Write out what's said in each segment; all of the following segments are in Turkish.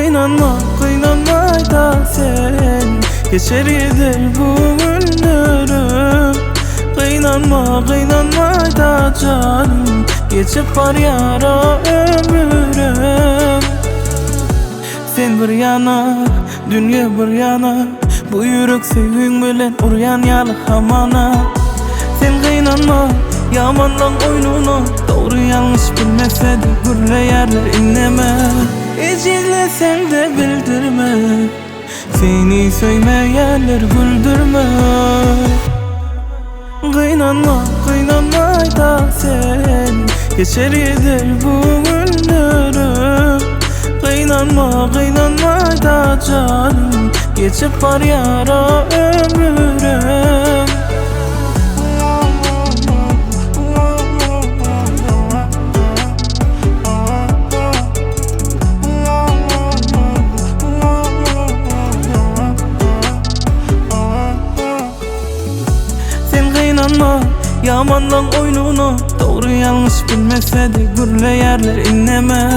Kıynanma da sen, geçer gider bu günlerim. Kıynanma da canım, geçip var yara ömürüm. Sen bir yana, dünya bir yana, bu yürek sevgin bilen uryan yalı hamana. Sen kıynanma, yamanlan oyununa, doğru yanlış bilmese de gürle yerler inleme. Hiç izlesen de bildirme, seni söymeyenler güldürme. Kıynanma da sen, geçer gider bu günlerim. Kıynanma da canım, geçip var yara ömürüm. Yamanlan oyununa, doğru yanlış bilmese de gürle yerler inleme.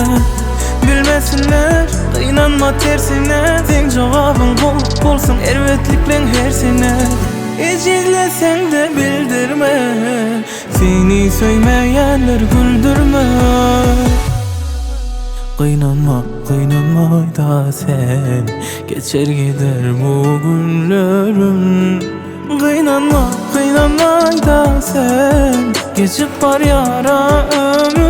Bilmesinler, kıynanma tersine, sen cevabın bulsun ervetliklen her sene. Hiç izlesen de bildirme, seni söymeyenler güldürme. Kıynanma da sen, geçer gider bu günlerim. Kıynanma da sen, geçip var yara ömür.